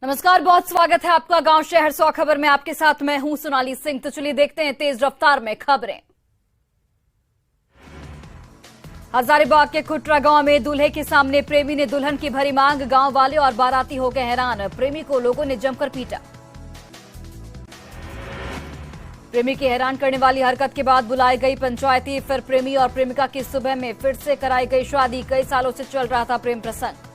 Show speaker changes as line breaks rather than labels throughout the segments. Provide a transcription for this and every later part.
नमस्कार, बहुत स्वागत है आपका गांव शहर 100 खबर में। आपके साथ मैं हूं सोनाली सिंह। तो चलिए देखते हैं तेज रफ्तार में खबरें। हजारीबाग के खुटरा गांव में दूल्हे के सामने प्रेमी ने दुल्हन की भरी मांग। गांव वाले और बाराती हो गए हैरान। प्रेमी को लोगों ने जमकर पीटा। प्रेमी की हैरान करने वाली हरकत के बाद बुलाई गई पंचायती। फिर प्रेमी और प्रेमिका की सुबह में फिर से कराई गई शादी। कई सालों से चल रहा था प्रेम प्रसंग।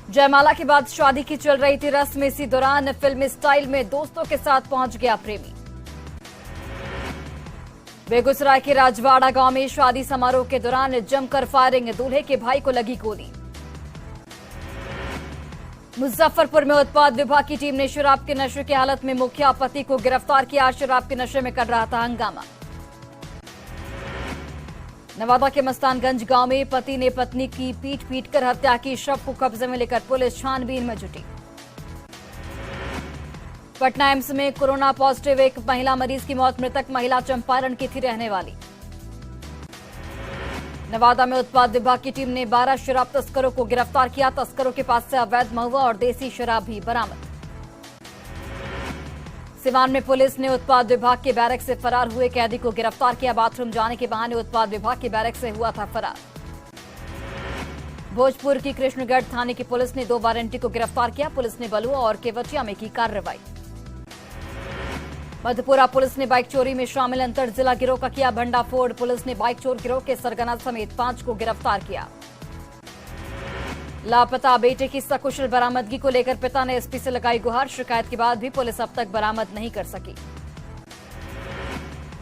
जयमाला के बाद शादी की चल रही थी रस्म। इसी दौरान फिल्मी स्टाइल में दोस्तों के साथ पहुंच गया प्रेमी। बेगूसराय के राजवाड़ा गांव में शादी समारोह के दौरान जमकर फायरिंग। दूल्हे के भाई को लगी गोली। मुजफ्फरपुर में उत्पाद विभाग की टीम ने शराब के नशे की हालत में मुखिया पति को गिरफ्तार किया। शराब के नशे में कर रहा था हंगामा। नवादा के मस्तानगंज गांव में पति ने पत्नी की पीट कर हत्या की। शव को कब्जे में लेकर पुलिस छानबीन में जुटी। पटना एम्स में कोरोना पॉजिटिव एक महिला मरीज की मौत। मृतक महिला चंपारण की थी रहने वाली। नवादा में उत्पाद विभाग की टीम ने 12 शराब तस्करों को गिरफ्तार किया। तस्करों के पास से अवैध महुआ और देसी शराब भी बरामद। सिवान में पुलिस ने उत्पाद विभाग के बैरक से फरार हुए कैदी को गिरफ्तार किया। बाथरूम जाने के बहाने उत्पाद विभाग के बैरक से हुआ था फरार। भोजपुर की कृष्णगढ़ थाने की पुलिस ने 2 वारंटी को गिरफ्तार किया। पुलिस ने बलुआ और केवटिया में की कार्रवाई। मधुपुरा पुलिस ने बाइक चोरी में शामिल अंतर जिला गिरोह का किया भंडाफोड़। पुलिस ने बाइक चोर गिरोह के सरगना समेत 5 को गिरफ्तार किया। लापता बेटे की सकुशल बरामदगी को लेकर पिता ने एसपी से लगाई गुहार। शिकायत के बाद भी पुलिस अब तक बरामद नहीं कर सकी।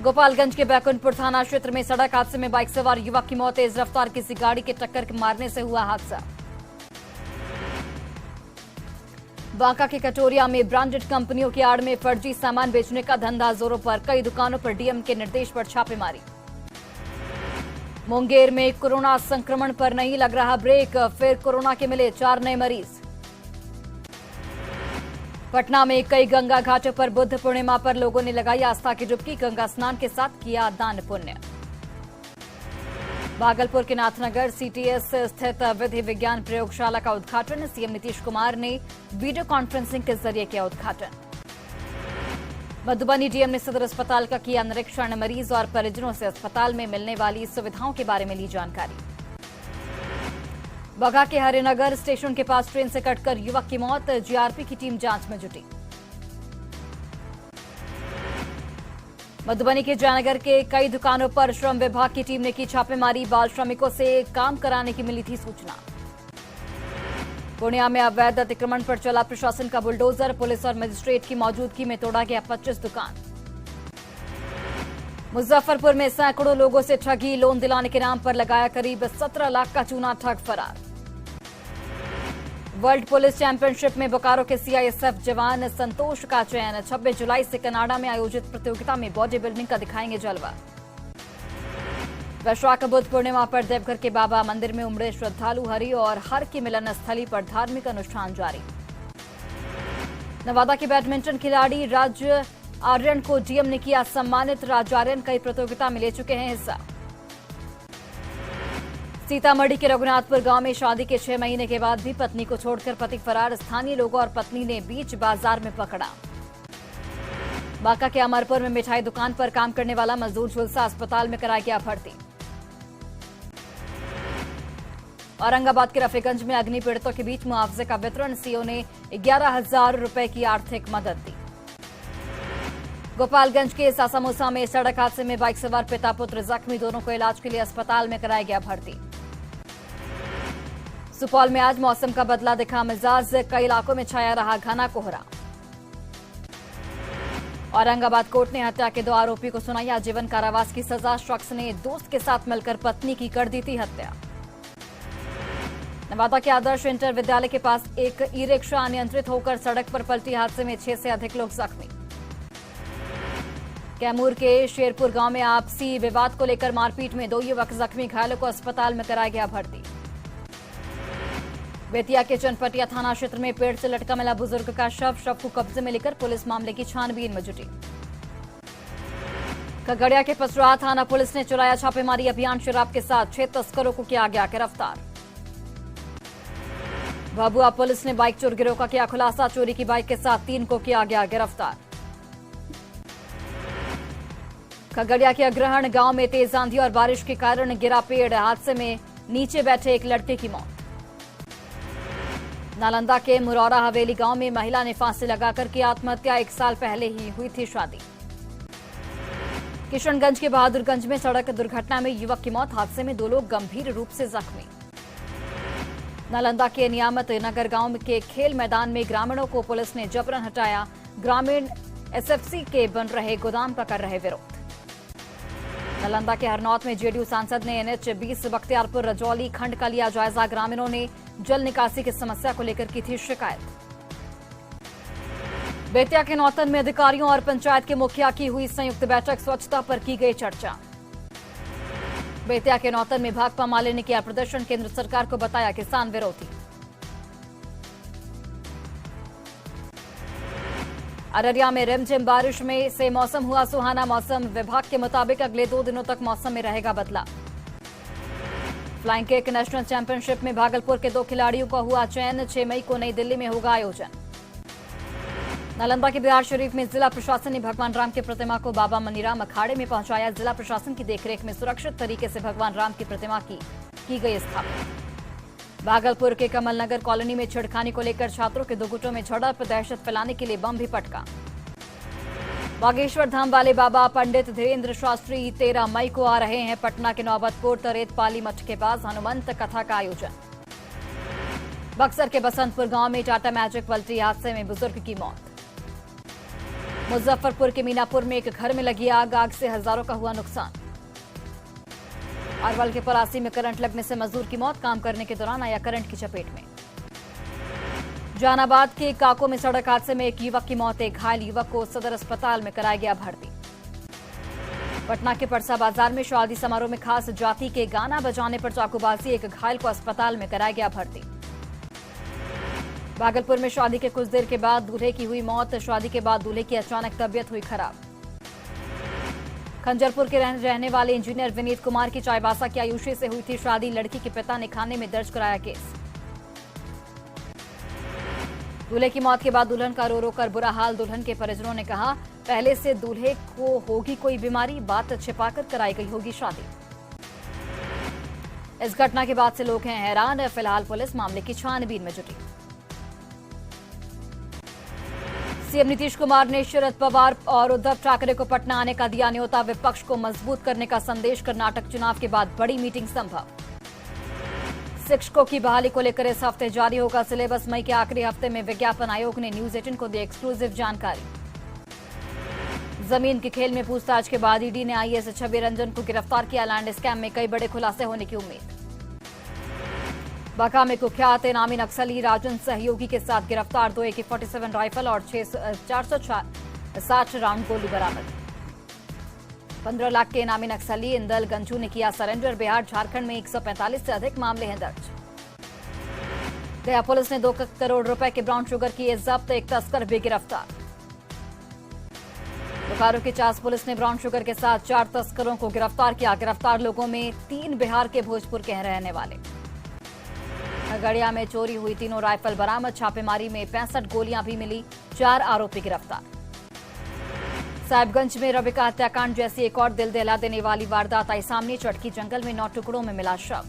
गोपालगंज के बैकुंठपुर थाना क्षेत्र में सड़क हादसे में बाइक सवार युवक की मौत। तेज रफ्तार किसी गाड़ी के टक्कर मारने से हुआ हादसा। बांका के कटोरिया में ब्रांडेड कंपनियों की आड़ में फर्जी सामान बेचने का धंधा जोरों पर। कई दुकानों पर डीएम के निर्देश पर छापेमारी। मुंगेर में कोरोना संक्रमण पर नहीं लग रहा ब्रेक। फिर कोरोना के मिले 4 नए मरीज। पटना में कई गंगा घाटों पर बुद्ध पूर्णिमा पर लोगों ने लगाई आस्था की डुबकी। गंगा स्नान के साथ किया दान पुण्य। भागलपुर के नाथनगर सीटीएस स्थित विधि विज्ञान प्रयोगशाला का उद्घाटन। सीएम नीतीश कुमार ने वीडियो कॉन्फ्रेंसिंग के जरिए किया उद्घाटन। मधुबनी डीएम ने सदर अस्पताल का किया निरीक्षण। मरीज और परिजनों से अस्पताल में मिलने वाली सुविधाओं के बारे में ली जानकारी। बगहा के हरिनगर स्टेशन के पास ट्रेन से कटकर युवक की मौत। जीआरपी की टीम जांच में जुटी। मधुबनी के जयनगर के कई दुकानों पर श्रम विभाग की टीम ने की छापेमारी। बाल श्रमिकों से काम कराने की मिली थी सूचना। पूर्णिया में अवैध अतिक्रमण पर चला प्रशासन का बुलडोजर। पुलिस और मजिस्ट्रेट की मौजूदगी में तोड़ा गया 25 दुकान। मुजफ्फरपुर में सैकड़ों लोगों से ठगी। लोन दिलाने के नाम पर लगाया करीब 17 लाख का चूना। ठग फरार। वर्ल्ड पुलिस चैंपियनशिप में बोकारो के सीआईएसएफ जवान संतोष का चयन। 26 जुलाई से कनाडा में आयोजित प्रतियोगिता में बॉडी बिल्डिंग का दिखाएंगे जलवा। वैशाख बुद्ध पूर्णिमा पर देवघर के बाबा मंदिर में उमड़े श्रद्धालु। हरि और हर की मिलन स्थली पर धार्मिक अनुष्ठान जारी। नवादा के बैडमिंटन खिलाड़ी राज आर्यन को डीएम ने किया सम्मानित। राज आर्यन कई प्रतियोगिता में ले चुके हैं हिस्सा। सीतामढ़ी के रघुनाथपुर गांव में शादी के 6 महीने के बाद भी पत्नी को छोड़कर पति फरार। स्थानीय लोगों और पत्नी ने बीच बाजार में पकड़ा। बांका के अमरपुर में मिठाई दुकान पर काम करने वाला मजदूर झुलसा अस्पताल में कराया गया भर्ती। औरंगाबाद के रफीगंज में अग्नि पीड़ितों के बीच मुआवजे का वितरण। सीओ ने 11,000 रुपए की आर्थिक मदद दी। गोपालगंज के सासामूसा में सड़क हादसे में बाइक सवार पिता पुत्र जख्मी। दोनों को इलाज के लिए अस्पताल में कराया गया भर्ती। सुपौल में आज मौसम का बदला दिखा मिजाज। कई इलाकों में छाया रहा घना कोहरा। औरंगाबाद कोर्ट ने हत्या के 2 आरोपी को सुनाई आजीवन कारावास की सजा। शख्स ने दोस्त के साथ मिलकर पत्नी की कर दी थी हत्या। नवादा के आदर्श इंटर विद्यालय के पास एक ई रिक्शा अनियंत्रित होकर सड़क पर पलटी। हादसे में 6 से अधिक लोग जख्मी। कैमूर के शेरपुर गांव में आपसी विवाद को लेकर मारपीट में 2 युवक जख्मी। घायलों को अस्पताल में कराया गया भर्ती। बेतिया के चनपटिया थाना क्षेत्र में पेड़ से लटका मिला बुजुर्ग का शव। शव को कब्जे में लेकर पुलिस मामले की छानबीन में जुटी। खगड़िया के पसराहा थाना पुलिस ने चलाया छापेमारी अभियान। शराब के साथ 6 तस्करों को किया गया गिरफ्तार। भभुआ पुलिस ने बाइक चोर गिरोह का किया खुलासा। चोरी की बाइक के साथ 3 को किया गया गिरफ्तार। खगड़िया के अग्रहण गांव में तेज आंधी और बारिश के कारण गिरा पेड़। हादसे में नीचे बैठे एक लड़के की मौत। नालंदा के मुरौरा हवेली गांव में महिला ने फांसी लगाकर की आत्महत्या। 1 साल पहले ही हुई थी शादी। किशनगंज के बहादुरगंज में सड़क दुर्घटना में युवक की मौत। हादसे में 2 लोग गंभीर रूप से जख्मी। नालंदा के नियामत नगर गांव के खेल मैदान में ग्रामीणों को पुलिस ने जबरन हटाया। ग्रामीण एसएफसी के बन रहे गोदाम का कर रहे विरोध। नालंदा के हरनौत में जेडीयू सांसद ने एनएच 20 बख्तियारपुर रजौली खंड का लिया जायजा। ग्रामीणों ने जल निकासी की समस्या को लेकर की थी शिकायत। बेतिया के नौतन में अधिकारियों और पंचायत के मुखिया की हुई संयुक्त बैठक। स्वच्छता पर की गई चर्चा। बेतिया के नौतन में भाकपा माले ने किया प्रदर्शन। केंद्र सरकार को बताया किसान विरोधी। अररिया में रिमझिम बारिश में से मौसम हुआ सुहाना। मौसम विभाग के मुताबिक अगले 2 दिनों तक मौसम में रहेगा बदलाव। फ्लाइंग किक नेशनल चैंपियनशिप में भागलपुर के 2 खिलाड़ियों का हुआ चयन। 6 मई को नई दिल्ली में होगा आयोजन। नालंदा के बिहार शरीफ में जिला प्रशासन ने भगवान राम की प्रतिमा को बाबा मनीराम अखाड़े में पहुंचाया। जिला प्रशासन की देखरेख में सुरक्षित तरीके से भगवान राम की प्रतिमा की गई स्थापना। भागलपुर के कमल नगर कॉलोनी में छेड़खानी को लेकर छात्रों के 2 गुटों में झड़प। दहशत फैलाने के लिए बम भी पटका। बागेश्वर धाम वाले बाबा पंडित धीरेन्द्र शास्त्री 13 मई को आ रहे हैं पटना के नौबतपुर तरेत पाली मठ के पास हनुमंत कथा का आयोजन। बक्सर के बसंतपुर गांव में टाटा मैजिक पलटी। हादसे में बुजुर्ग की मौत। मुजफ्फरपुर के मीनापुर में एक घर में लगी आग। आग से हजारों का हुआ नुकसान। अरवल के पलासी में करंट लगने से मजदूर की मौत। काम करने के दौरान आया करंट की चपेट में। जहानाबाद के काको में सड़क हादसे में एक युवक की मौत। एक घायल युवक को सदर अस्पताल में कराया गया भर्ती। पटना के परसा बाजार में शादी समारोह में खास जाति के गाना बजाने पर चाकूबाजी। एक घायल को अस्पताल में कराया गया भर्ती। भागलपुर में शादी के कुछ देर के बाद दूल्हे की हुई मौत। शादी के बाद दूल्हे की अचानक तबीयत हुई खराब। खंजरपुर के रहने वाले इंजीनियर विनीत कुमार की चाईबासा की आयुषी से हुई थी शादी। लड़की के पिता ने थाने में दर्ज कराया केस। दूल्हे की मौत के बाद दुल्हन का रो रो कर बुरा हाल। दुल्हन के परिजनों ने कहा पहले से दूल्हे को होगी कोई बीमारी। बात छिपाकर कराई गई होगी शादी। इस घटना के बाद से लोग हैं हैरान। फिलहाल पुलिस मामले की छानबीन में जुटी। सीएम नीतीश कुमार ने शरद पवार और उद्धव ठाकरे को पटना आने का दिया न्योता। विपक्ष को मजबूत करने का संदेश। कर्नाटक चुनाव के बाद बड़ी मीटिंग संभव। शिक्षकों की बहाली को लेकर इस हफ्ते जारी होगा सिलेबस। मई के आखिरी हफ्ते में विज्ञापन आयोग ने न्यूज 18 को दी एक्सक्लूसिव जानकारी। जमीन के खेल में पूछताछ के बाद ईडी ने आईएएस छवि रंजन को गिरफ्तार किया। लैंड स्कैम में कई बड़े खुलासे होने की उम्मीद। बांका में कुख्यात इनामी नक्सली राजन सहयोगी के साथ गिरफ्तार। 2 AK-47 राइफल और 460 राउंड गोली बरामद। 15 लाख के इनामी नक्सली इंदल गंजू ने किया सरेंडर। बिहार झारखंड में 145 से अधिक मामले हैं दर्ज। गया पुलिस ने 2 करोड़ रुपए के ब्राउन शुगर किए जब्त। एक तस्कर भी गिरफ्तार। बोकारो की चास पुलिस ने ब्राउन शुगर के साथ 4 तस्करों को गिरफ्तार किया। गिरफ्तार लोगों में 3 बिहार के भोजपुर के रहने वाले। खगड़िया में चोरी हुई 3 राइफल बरामद। छापेमारी में 65 गोलियां भी मिली। 4 आरोपी गिरफ्तार। साहिबगंज में रवि का हत्याकांड जैसी एक और दिल दहला देने वाली वारदात आई सामने। चटकी जंगल में 9 टुकड़ों में मिला शव।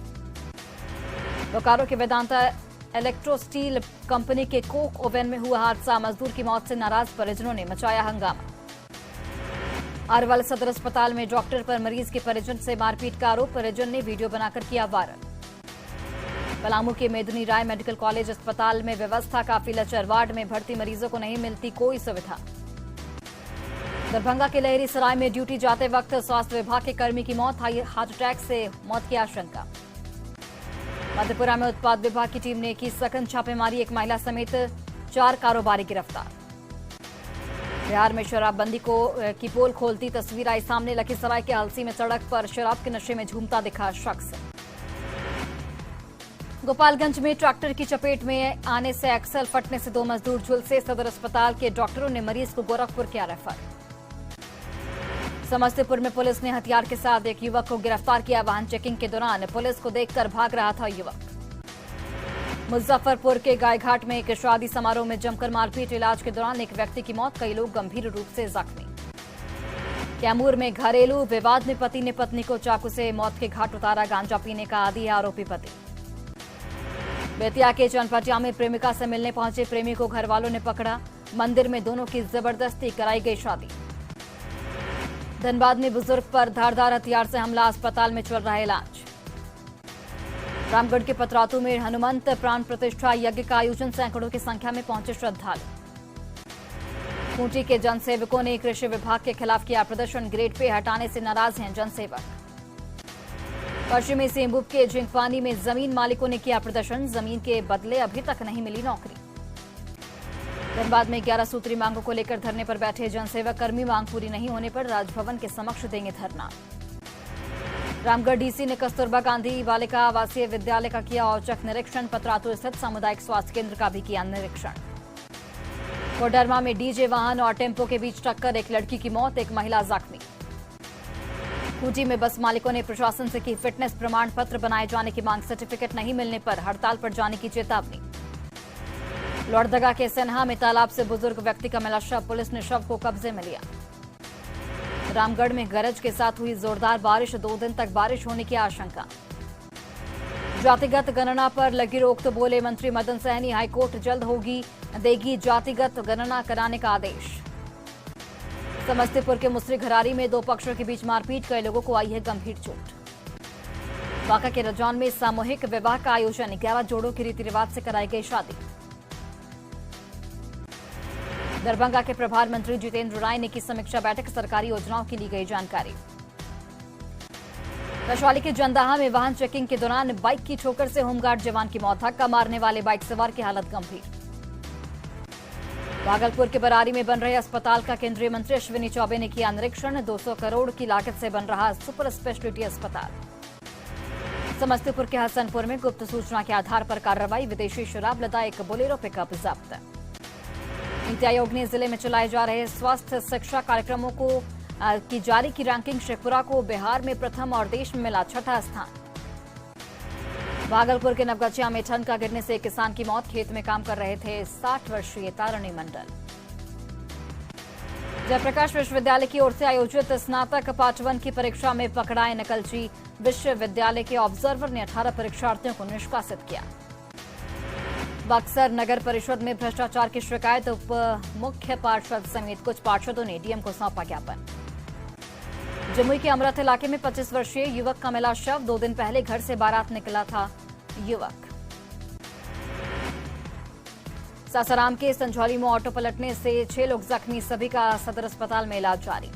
बोकारो के वेदांता इलेक्ट्रो स्टील कंपनी के कोक ओवन में हुआ हादसा। मजदूर की मौत से नाराज परिजनों ने मचाया हंगामा। अरवल सदर अस्पताल में डॉक्टर पर मरीज के परिजन से मारपीट का आरोप। परिजन ने वीडियो बनाकर किया वायरल। पलामू के मेदिनी राय मेडिकल कॉलेज अस्पताल में व्यवस्था काफी लचर। वार्ड में भर्ती मरीजों को नहीं मिलती कोई सुविधा। दरभंगा के लहरी सराय में ड्यूटी जाते वक्त स्वास्थ्य विभाग के कर्मी की मौत। हार्ट अटैक से मौत की आशंका। मधेपुरा में उत्पाद विभाग की टीम ने की सघन छापेमारी। एक महिला समेत 4 कारोबारी गिरफ्तार। बिहार में शराबबंदी की पोल खोलती तस्वीर आई सामने। लखीसराय के हलसी में सड़क पर शराब के नशे में झूमता दिखा शख्स। गोपालगंज में ट्रैक्टर की चपेट में आने से एक्सल फटने से 2 मजदूर झुलसे। सदर अस्पताल के डॉक्टरों ने मरीज को गोरखपुर किया रेफर। समस्तीपुर में पुलिस ने हथियार के साथ एक युवक को गिरफ्तार किया। वाहन चेकिंग के दौरान पुलिस को देखकर भाग रहा था युवक। मुजफ्फरपुर के गायघाट में एक शादी समारोह में जमकर मारपीट, इलाज के दौरान एक व्यक्ति की मौत, कई लोग गंभीर रूप से जख्मी। कैमूर में घरेलू विवाद में पति ने पत्नी को चाकू से मौत के घाट उतारा, गांजा पीने का आदी है आरोपी पति। बेतिया के चनपटिया में प्रेमिका से मिलने पहुंचे प्रेमी को घर वालों ने पकड़ा, मंदिर में दोनों की जबरदस्ती कराई गई शादी। धनबाद में बुजुर्ग पर धारदार हथियार से हमला, अस्पताल में चल रहा है इलाज। रामगढ़ के पतरातू में हनुमंत प्राण प्रतिष्ठा यज्ञ का आयोजन, सैकड़ों की संख्या में पहुंचे श्रद्धालु। खूंटी के जनसेवकों ने कृषि विभाग के खिलाफ किया प्रदर्शन, ग्रेड पे हटाने से नाराज हैं जनसेवक। पश्चिमी सिंहभूम के झिंकपानी में जमीन मालिकों ने किया प्रदर्शन, जमीन के बदले अभी तक नहीं मिली नौकरी। धनबाद में 11 सूत्री मांगों को लेकर धरने पर बैठे जनसेवक कर्मी, मांग पूरी नहीं होने पर राजभवन के समक्ष देंगे धरना। रामगढ़ डीसी ने कस्तूरबा गांधी बालिका आवासीय विद्यालय का किया औचक निरीक्षण, पतरातू स्थित सामुदायिक स्वास्थ्य केंद्र का भी किया निरीक्षण। कोडरमा में डीजे वाहन और टेम्पो के बीच टक्कर, एक लड़की की मौत, एक महिला जख्मी। खूंटी में बस मालिकों ने प्रशासन से की फिटनेस प्रमाण पत्र बनाए जाने की मांग, सर्टिफिकेट नहीं मिलने पर हड़ताल पर जाने की चेतावनी। लोहरदगा के सेन्हा में तालाब से बुजुर्ग व्यक्ति का मिला शव, पुलिस ने शव को कब्जे में लिया। रामगढ़ में गरज के साथ हुई जोरदार बारिश, 2 दिन तक बारिश होने की आशंका। जातिगत गणना पर लगी रोक तो बोले मंत्री मदन सहनी, हाईकोर्ट जल्द देगी जातिगत गणना कराने का आदेश। समस्तीपुर के मुसरी घरारी में 2 पक्षों के बीच मारपीट, कई लोगों को आई है गंभीर चोट। बांका के रजौन में सामूहिक विवाह का आयोजन, 11 जोड़ों के रीति रिवाज से कराई गई शादी। दरभंगा के प्रभार मंत्री जितेंद्र राय ने की समीक्षा बैठक, सरकारी योजनाओं की ली गई जानकारी। रशवाली के जंदाहा में वाहन चेकिंग के दौरान बाइक की ठोकर से होमगार्ड जवान की मौत, धक्का मारने वाले बाइक सवार की हालत गंभीर। भागलपुर के बरारी में बन रहे अस्पताल का केंद्रीय मंत्री अश्विनी चौबे ने किया निरीक्षण, 200 करोड़ की लागत से बन रहा सुपर स्पेशलिटी अस्पताल। समस्तीपुर के हसनपुर में गुप्त सूचना के आधार पर कार्रवाई, विदेशी शराब लदा एक बोलेरो पिकअप जब्त। नीति आयोग ने जिले में चलाए जा रहे स्वास्थ्य शिक्षा कार्यक्रमों की जारी की रैंकिंग, शेखपुरा को बिहार में प्रथम और देश में मिला 6ठा स्थान। भागलपुर के नवगछिया में ठंड का गिरने से एक किसान की मौत, खेत में काम कर रहे थे 60 वर्षीय तारणी मंडल। जयप्रकाश विश्वविद्यालय की ओर से आयोजित स्नातक पार्ट 1 की परीक्षा में पकड़ाए नकलची, विश्वविद्यालय के ऑब्जर्वर ने 18 परीक्षार्थियों को निष्कासित किया। बक्सर नगर परिषद में भ्रष्टाचार की शिकायत, उप मुख्य पार्षद समेत कुछ पार्षदों ने डीएम को सौंपा ज्ञापन। जमुई के अमृत इलाके में 25 वर्षीय युवक का मिला शव, 2 दिन पहले घर से बारात निकला था युवक। सासाराम के संझौली में ऑटो पलटने से 6 लोग जख्मी, सभी का सदर अस्पताल में इलाज जारी।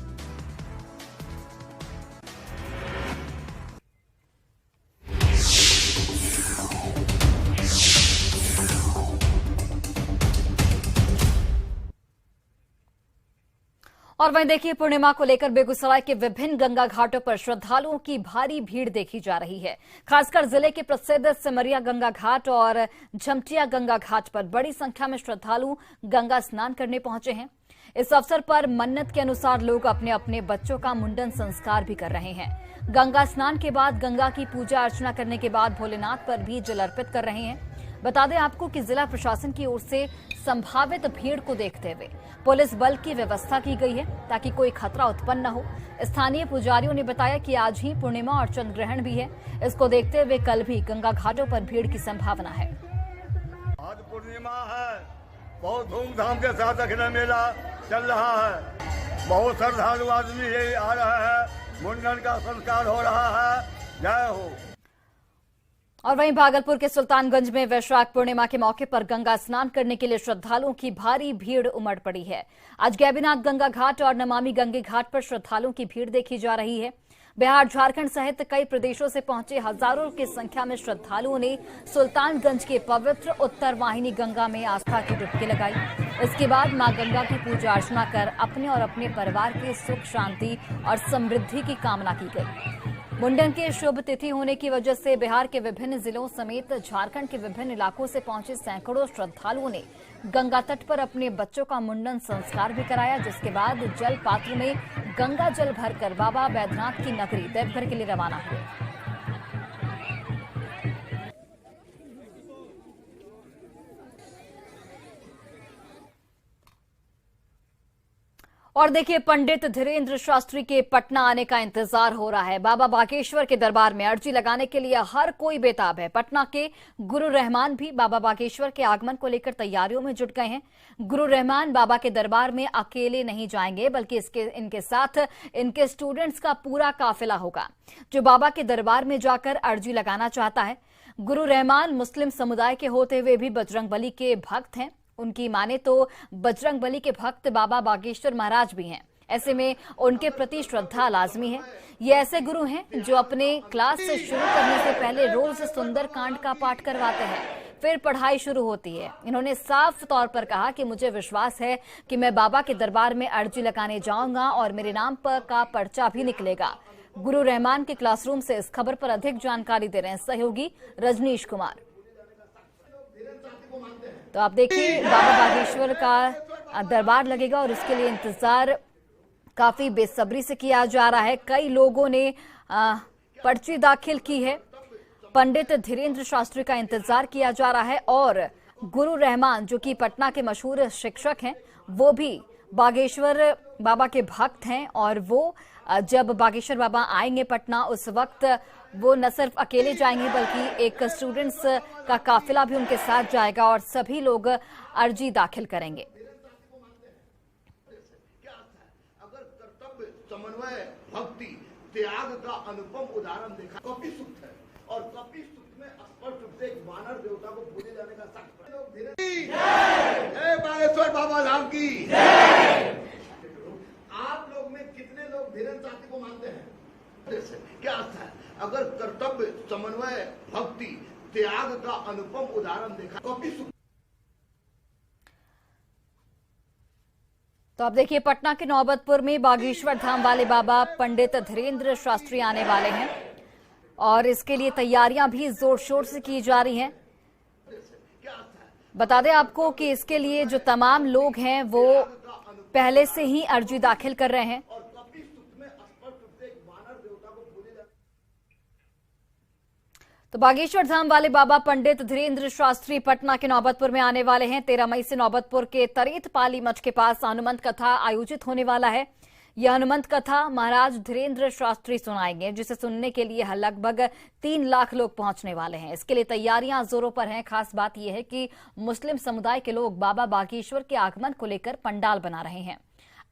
और वहीं देखिए, पूर्णिमा को लेकर बेगूसराय के विभिन्न गंगा घाटों पर श्रद्धालुओं की भारी भीड़ देखी जा रही है। खासकर जिले के प्रसिद्ध सिमरिया गंगा घाट और झमटिया गंगा घाट पर बड़ी संख्या में श्रद्धालु गंगा स्नान करने पहुंचे हैं। इस अवसर पर मन्नत के अनुसार लोग अपने अपने बच्चों का मुंडन संस्कार भी कर रहे हैं। गंगा स्नान के बाद गंगा की पूजा अर्चना करने के बाद भोलेनाथ पर भी जल अर्पित कर रहे हैं। बता दें आपको कि जिला प्रशासन की ओर से संभावित भीड़ को देखते हुए पुलिस बल की व्यवस्था की गई है ताकि कोई खतरा उत्पन्न न हो। स्थानीय पुजारियों ने बताया कि आज ही पूर्णिमा और चंद्र ग्रहण भी है, इसको देखते हुए कल भी गंगा घाटों पर भीड़ की संभावना है।
आज पूर्णिमा है, बहुत धूमधाम के साथ अखिला मेला चल रहा है, बहुत श्रद्धालु आदमी आ रहा है, मुंडन का संस्कार हो रहा है। जय हो।
और वहीं भागलपुर के सुल्तानगंज में वैशाख पूर्णिमा के मौके पर गंगा स्नान करने के लिए श्रद्धालुओं की भारी भीड़ उमड़ पड़ी है। आज गैबीनाथ गंगा घाट और नमामि गंगे घाट पर श्रद्धालुओं की भीड़ देखी जा रही है। बिहार, झारखंड सहित कई प्रदेशों से पहुंचे हजारों की संख्या में श्रद्धालुओं ने सुल्तानगंज के पवित्र उत्तर वाहिनी गंगा में आस्था की डुबकी लगाई। इसके बाद मां गंगा की पूजा अर्चना कर अपने और अपने परिवार के सुख, शांति और समृद्धि की कामना की गई। मुंडन की शुभ तिथि होने की वजह से बिहार के विभिन्न जिलों समेत झारखंड के विभिन्न इलाकों से पहुंचे सैकड़ों श्रद्धालुओं ने गंगा तट पर अपने बच्चों का मुंडन संस्कार भी कराया, जिसके बाद जल पात्र में गंगा जल भरकर बाबा बैद्यनाथ की नगरी देवघर के लिए रवाना हुए। और देखिए, पंडित धीरेन्द्र शास्त्री के पटना आने का इंतजार हो रहा है। बाबा बागेश्वर के दरबार में अर्जी लगाने के लिए हर कोई बेताब है। पटना के गुरु रहमान भी बाबा बागेश्वर के आगमन को लेकर तैयारियों में जुट गए हैं। गुरु रहमान बाबा के दरबार में अकेले नहीं जाएंगे, बल्कि इनके साथ इनके स्टूडेंट्स का पूरा काफिला होगा, जो बाबा के दरबार में जाकर अर्जी लगाना चाहता है। गुरु रहमान मुस्लिम समुदाय के होते हुए भी बजरंगबली के भक्त हैं। उनकी माने तो बजरंगबली के भक्त बाबा बागेश्वर महाराज भी हैं। ऐसे में उनके प्रति श्रद्धा लाजमी है। ये ऐसे गुरु हैं जो अपने क्लास से शुरू करने से पहले रोज सुंदरकांड का पाठ करवाते हैं, फिर पढ़ाई शुरू होती है। इन्होंने साफ तौर पर कहा कि मुझे विश्वास है कि मैं बाबा के दरबार में अर्जी लगाने जाऊंगा और मेरे नाम पर का पर्चा भी निकलेगा। गुरु रहमान के क्लासरूम से इस खबर पर अधिक जानकारी दे रहे हैं सहयोगी रजनीश कुमार। तो आप देखिए, बाबा बागेश्वर का दरबार लगेगा और इसके लिए इंतजार काफी बेसब्री से किया जा रहा है। कई लोगों ने पर्ची दाखिल की है। पंडित धीरेन्द्र शास्त्री का इंतजार किया जा रहा है और गुरु रहमान, जो कि पटना के मशहूर शिक्षक हैं, वो भी बागेश्वर बाबा के भक्त हैं और वो जब बागेश्वर बाबा आएंगे पटना, उस वक्त वो न सिर्फ अकेले जाएंगे बल्कि एक स्टूडेंट्स का काफिला भी उनके साथ जाएगा और सभी लोग अर्जी दाखिल करेंगे।
अगर कर्तव्य, समन्वय, भक्ति, त्याग का अनुपम उदाहरण देखा कपि सूक्त है और कपि सूक्त में स्पष्ट रूप से एक वानर देवता को पूजे जाने का साक्ष्य। जय बागेश्वर बाबा धाम की। आप लोग में कितने लोग धीरेन्द्र शास्त्री को मानते हैं? क्या आस्था है? अगर कर्तव्य, समन्वय, भक्ति, त्याग का अनुपम उदाहरण देखा कपि सूक्त।
तो अब देखिए, पटना के नौबतपुर में बागेश्वर धाम वाले बाबा पंडित धीरेन्द्र शास्त्री आने वाले हैं और इसके लिए तैयारियां भी जोर शोर से की जा रही हैं। बता दें आपको कि इसके लिए जो तमाम लोग हैं वो पहले से ही अर्जी दाखिल कर रहे हैं। तो बागेश्वर धाम वाले बाबा पंडित धीरेन्द्र शास्त्री पटना के नौबतपुर में आने वाले हैं। 13 मई से नौबतपुर के तरीत पाली मठ के पास हनुमंत कथा आयोजित होने वाला है। यह हनुमंत कथा महाराज धीरेन्द्र शास्त्री सुनाएंगे, जिसे सुनने के लिए लगभग 3 लाख लोग पहुंचने वाले हैं। इसके लिए तैयारियां जोरों पर हैं। खास बात यह है कि मुस्लिम समुदाय के लोग बाबा बागेश्वर के आगमन को लेकर पंडाल बना रहे हैं।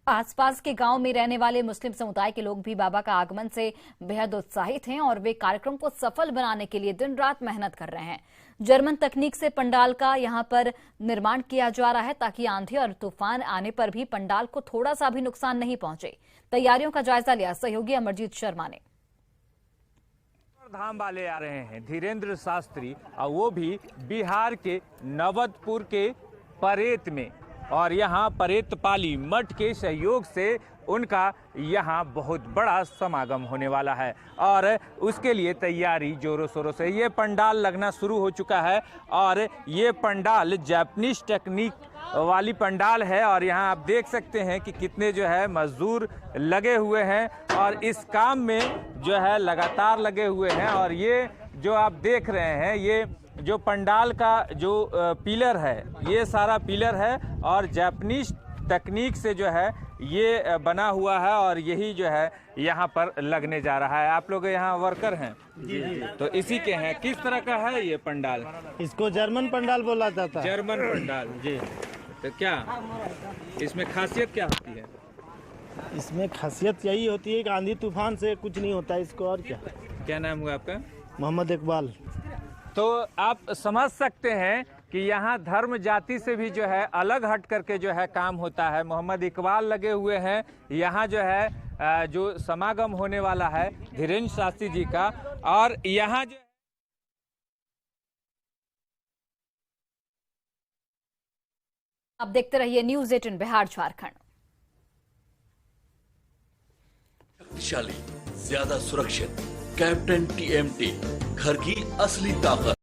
आसपास के गांव में रहने वाले मुस्लिम समुदाय के लोग भी बाबा का आगमन से बेहद उत्साहित हैं और वे कार्यक्रम को सफल बनाने के लिए दिन रात मेहनत कर रहे हैं। जर्मन तकनीक से पंडाल का यहां पर निर्माण किया जा रहा है ताकि आंधी और तूफान आने पर भी पंडाल को थोड़ा सा भी नुकसान नहीं पहुंचे। तैयारियों का जायजा लिया सहयोगी अमरजीत शर्मा ने।
धाम वाले आ रहे हैं धीरेन्द्र शास्त्री, और वो भी बिहार के नौबतपुर के परेत में, और यहाँ परेत पाली मठ के सहयोग से उनका यहाँ बहुत बड़ा समागम होने वाला है और उसके लिए तैयारी जोरों शोरों से। ये पंडाल लगना शुरू हो चुका है और ये पंडाल जापानीज टेक्निक वाली पंडाल है और यहाँ आप देख सकते हैं कि कितने जो है मजदूर लगे हुए हैं और इस काम में जो है लगातार लगे हुए हैं। और ये जो आप देख रहे हैं, ये जो पंडाल का जो पिलर है, ये सारा पिलर है और जापानीज तकनीक से जो है ये बना हुआ है और यही जो है यहाँ पर लगने जा रहा है। आप लोग यहाँ वर्कर हैं? जी जी। तो इसी के हैं। किस तरह का है ये पंडाल?
इसको जर्मन पंडाल बोला जाता है।
जर्मन पंडाल जी। तो क्या इसमें खासियत क्या होती है?
इसमें खासियत यही होती है कि आंधी तूफान से कुछ नहीं होता इसको। और क्या
नाम हुआ आपका?
मोहम्मद इकबाल।
तो आप समझ सकते हैं कि यहाँ धर्म जाति से भी जो है अलग हट करके जो है काम होता है। मोहम्मद इकबाल लगे हुए हैं यहाँ जो है जो समागम होने वाला है धीरेन्द्र शास्त्री जी का। और यहाँ जो
आप देखते रहिए न्यूज़ 18 बिहार झारखंड।
शक्तिशाली, ज्यादा सुरक्षित कैप्टन TMT, घर की असली ताकत।